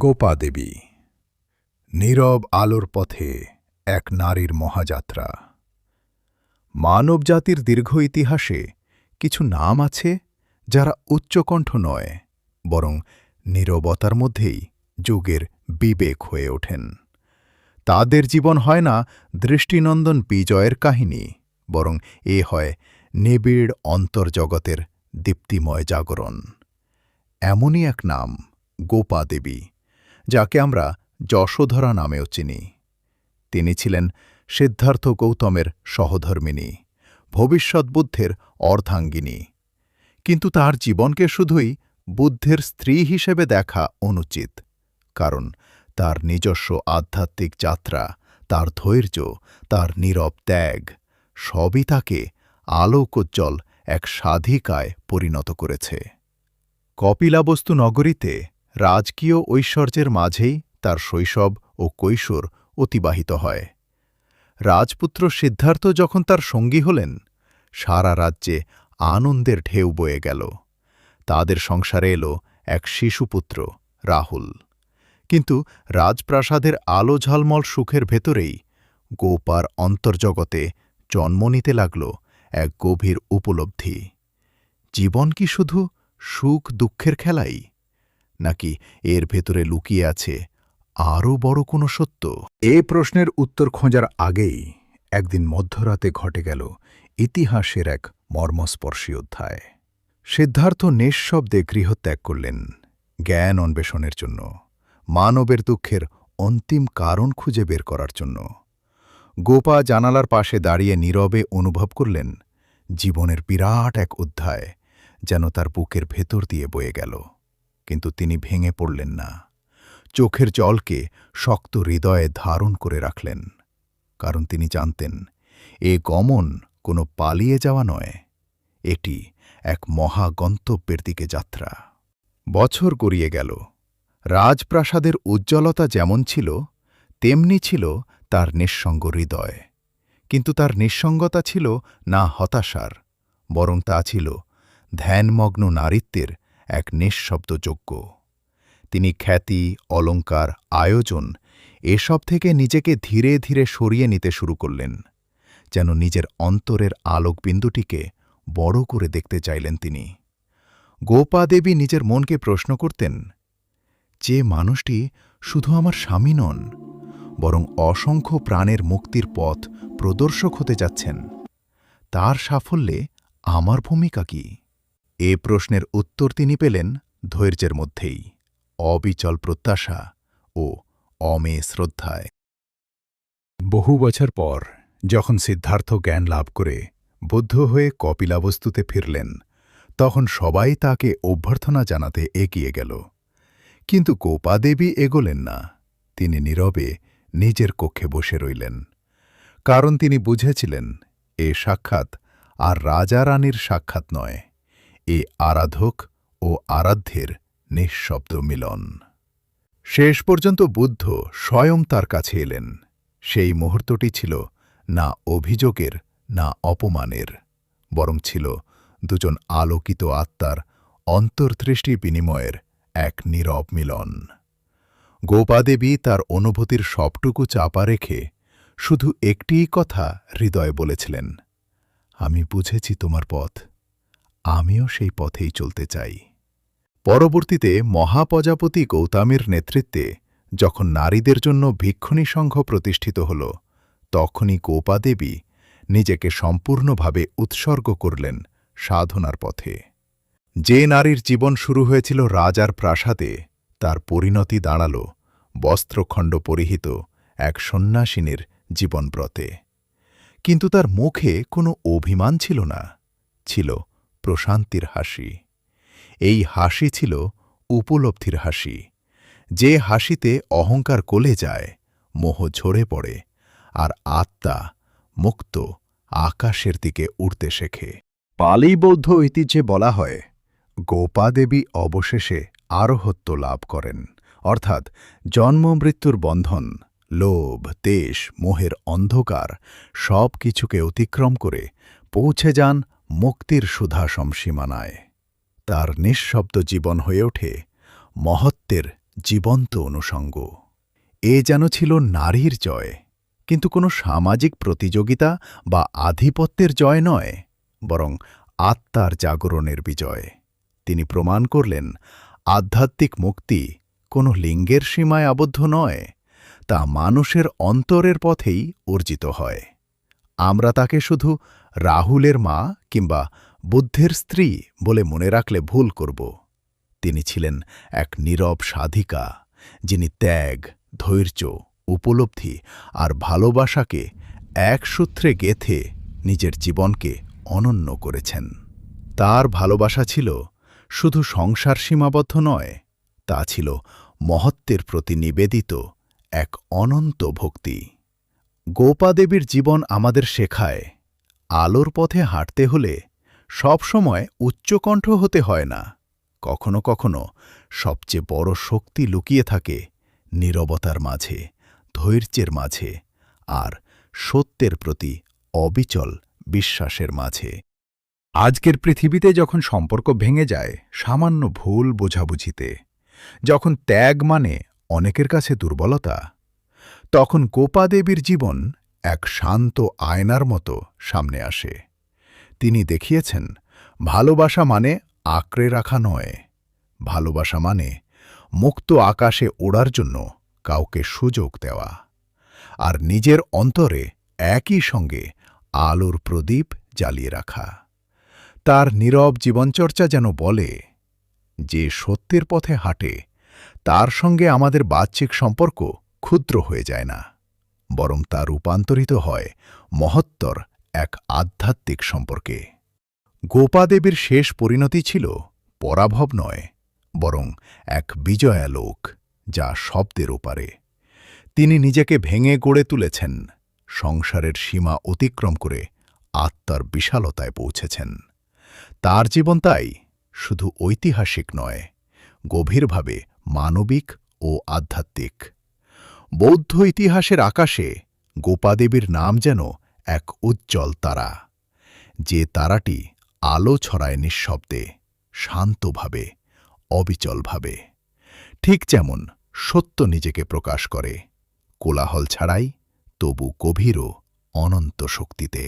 গোপা দেবী, নীরব আলোর পথে এক নারীর মহাযাত্রা। মানবজাতির দীর্ঘ ইতিহাসে কিছু নাম আছে যারা উচ্চকণ্ঠ নয়, বরং নীরবতার মধ্যেই যুগের বিবেক হয়ে ওঠেন। তাদের জীবন হয় না দৃষ্টিনন্দন বিজয়ের কাহিনী, বরং এ হয় নিবিড় অন্তর্জগতের দীপ্তিময় জাগরণ। এমনই এক নাম গোপা দেবী, যাকে আমরা যশোধরা নামেও চিনি। তিনি ছিলেন সিদ্ধার্থ গৌতমের সহধর্মিণী, ভবিষ্যৎ বুদ্ধের অর্ধাঙ্গিনী। কিন্তু তার জীবনকে শুধুই বুদ্ধের স্ত্রী হিসেবে দেখা অনুচিত, কারণ তার নিজস্ব আধ্যাত্মিক যাত্রা, তার ধৈর্য, তার নীরব ত্যাগ সবই তাকে আলোকোজ্জ্বল এক সাধিকায় পরিণত করেছে। কপিলাবস্তু নগরীতে রাজকীয় ঐশ্বর্যের মাঝেই তার শৈশব ও কৈশোর অতিবাহিত হয়। রাজপুত্র সিদ্ধার্থ যখন তার সঙ্গী হলেন, সারা রাজ্যে আনন্দের ঢেউ বয়ে গেল। তাদের সংসারে এলো এক শিশুপুত্র রাহুল। কিন্তু রাজপ্রাসাদের আলো ঝলমল সুখের ভেতরেই গোপার অন্তর্জগতে জন্ম নিতে লাগল এক গভীর উপলব্ধি। জীবন কি শুধু সুখ দুঃখের খেলাই, নাকি এর ভেতরে লুকিয়ে আছে আরও বড় কোনো সত্য? এ প্রশ্নের উত্তর খোঁজার আগেই একদিন মধ্যরাতে ঘটে গেল ইতিহাসের এক মর্মস্পর্শী অধ্যায়। সিদ্ধার্থ নিঃশব্দে গৃহত্যাগ করলেন জ্ঞান অন্বেষণের জন্য, মানবের দুঃখের অন্তিম কারণ খুঁজে বের করার জন্য। গোপা জানালার পাশে দাঁড়িয়ে নীরবে অনুভব করলেন জীবনের বিরাট এক অধ্যায় যেন তার বুকের ভেতর দিয়ে বয়ে গেল। কিন্তু তিনি ভেঙে পড়লেন না, চোখের জলকে শক্ত হৃদয়ে ধারণ করে রাখলেন। কারণ তিনি জানতেন এ গমন কোনো পালিয়ে যাওয়া নয়, এটি এক মহা গন্তব্যের দিকে যাত্রা। বছর গড়িয়ে গেল। রাজপ্রাসাদের উজ্জ্বলতা যেমন ছিল, তেমনি ছিল তার নিঃসঙ্গ হৃদয়। কিন্তু তার নিঃসঙ্গতা ছিল না হতাশার, বরং তা ছিল ধ্যানমগ্ন নারীত্বের এক নিঃশব্দ যজ্ঞ। তিনি খ্যাতি, অলঙ্কার, আয়োজন এসব থেকে নিজেকে ধীরে ধীরে সরিয়ে নিতে শুরু করলেন, যেন নিজের অন্তরের আলোকবিন্দুটিকে বড় করে দেখতে চাইলেন তিনি। গোপা দেবী নিজের মনকে প্রশ্ন করতেন, যে মানুষটি শুধু আমার স্বামী নন, বরং অসংখ্য প্রাণের মুক্তির পথ প্রদর্শক হতে যাচ্ছেন, তার সাফল্যে আমার ভূমিকা কি? এ প্রশ্নের উত্তর তিনি পেলেন ধৈর্যের মধ্যেই, অবিচল প্রত্যাশা ও অমেয় শ্রদ্ধায়। বহু বছর পর যখন সিদ্ধার্থ জ্ঞান লাভ করে বুদ্ধ হয়ে কপিলাবস্তুতে ফিরলেন, তখন সবাই তাকে অভ্যর্থনা জানাতে এগিয়ে গেল। কিন্তু গোপা দেবী এগোলেন না। তিনি নীরবে নিজের কক্ষে বসে রইলেন, কারণ তিনি বুঝেছিলেন এ সাক্ষাৎ আর রাজা রানীর সাক্ষাৎ নয়, এ আরাধক ও আরাধ্যের নিঃশব্দ মিলন। শেষ পর্যন্ত বুদ্ধ স্বয়ং তার কাছে এলেন। সেই মুহূর্তটি ছিল না অভিযোগের, না অপমানের, বরং ছিল দুজন আলোকিত আত্মার অন্তর্দৃষ্টি বিনিময়ের এক নীরব মিলন। গোপাদেবী তার অনুভূতির সবটুকু চাপা রেখে শুধু একটিই কথা হৃদয়ে বলেছিলেন, আমি বুঝেছি তোমার পথ, আমিও সেই পথেই চলতে চাই। পরবর্তীতে মহাপ্রজাপতি গৌতমের নেতৃত্বে যখন নারীদের জন্য ভিক্ষুণী সংঘ প্রতিষ্ঠিত হল, তখনই গোপা দেবী নিজেকে সম্পূর্ণভাবে উৎসর্গ করলেন সাধনার পথে। যে নারীর জীবন শুরু হয়েছিল রাজার প্রাসাদে, তার পরিণতি দাঁড়াল বস্ত্রখণ্ড পরিহিত এক সন্ন্যাসিনীর জীবনব্রতে। কিন্তু তার মুখে কোনো অভিমান ছিল না, ছিল প্রশান্তির হাসি। এই হাসি ছিল উপলব্ধির হাসি, যে হাসিতে অহংকার গলে যায়, মোহ ঝরে পড়ে, আর আত্মা মুক্ত আকাশের দিকে উড়তে শেখে। পালি বৌদ্ধ ঐতিহ্যে বলা হয়, গোপা দেবী অবশেষে আরোহত্ব লাভ করেন, অর্থাৎ জন্ম মৃত্যুর বন্ধন, লোভ, দেশ, মোহের অন্ধকার সব কিছুকে অতিক্রম করে পৌঁছে যান মুক্তির সুধাসম সীমানায়। তার নিঃশব্দ জীবন হয়ে ওঠে মহত্বের জীবন্ত অনুষঙ্গ। এ যেন ছিল নারীর জয়, কিন্তু কোনো সামাজিক প্রতিযোগিতা বা আধিপত্যের জয় নয়, বরং আত্মার জাগরণের বিজয়। তিনি প্রমাণ করলেন আধ্যাত্মিক মুক্তি কোনো লিঙ্গের সীমায় আবদ্ধ নয়, তা মানুষের অন্তরের পথেই অর্জিত হয়। আমরা তাকে শুধু রাহুলের মা কিংবা বুদ্ধের স্ত্রী বলে মনে রাখলে ভুল করব। তিনি ছিলেন এক নীরব সাধিকা, যিনি ত্যাগ, ধৈর্য, উপলব্ধি আর ভালোবাসাকে এক সূত্রে গেঁথে নিজের জীবনকে অনন্য করেছেন। তার ভালোবাসা ছিল শুধু সংসার সীমাবদ্ধ নয়, তা ছিল মহত্বের প্রতি নিবেদিত এক অনন্ত ভক্তি। গোপাদেবীর জীবন আমাদের শেখায়, আলোর পথে হাঁটতে হলে সবসময় উচ্চকণ্ঠ হতে হয় না। কখনো কখনো সবচেয়ে বড় শক্তি লুকিয়ে থাকে নীরবতার মাঝে, ধৈর্যের মাঝে আর সত্যের প্রতি অবিচল বিশ্বাসের মাঝে। আজকের পৃথিবীতে যখন সম্পর্ক ভেঙে যায় সামান্য ভুল বোঝাবুঝিতে, যখন ত্যাগ মানে অনেকের কাছে দুর্বলতা, তখন গোপাদেবীর জীবন এক শান্ত আয়নার মতো সামনে আসে। তিনি দেখিয়েছেন ভালোবাসা মানে আঁকড়ে রাখা নয়, ভালোবাসা মানে মুক্ত আকাশে ওড়ার জন্য কাউকে সুযোগ দেওয়া, আর নিজের অন্তরে একই সঙ্গে আলোর প্রদীপ জ্বালিয়ে রাখা। তার নীরব জীবনচর্চা যেন বলে, যে সত্যের পথে হাঁটে তার সঙ্গে আমাদের বাহ্যিক সম্পর্ক ক্ষুদ্র হয়ে যায় না, বরং তা রূপান্তরিত হয় মহত্তর এক আধ্যাত্মিক সম্পর্কে। গোপাদেবীর শেষ পরিণতি ছিল পরাভব নয়, বরং এক বিজয়ালোক, যা শব্দের ওপারে। তিনি নিজেকে ভেঙে গড়ে তুলেছেন, সংসারের সীমা অতিক্রম করে আত্মার বিশালতায় পৌঁছেছেন। তার জীবন তাই শুধু ঐতিহাসিক নয়, গভীরভাবে মানবিক ও আধ্যাত্মিক। বৌদ্ধ ইতিহাসের আকাশে গোপাদেবীর নাম যেন এক উজ্জ্বল তারা, যে তারাটি আলো ছড়ায় নিঃশব্দে, শান্তভাবে, অবিচলভাবে। ঠিক যেমন সত্য নিজেকে প্রকাশ করে, কোলাহল ছাড়াই, তবু গভীর ও অনন্ত শক্তিতে।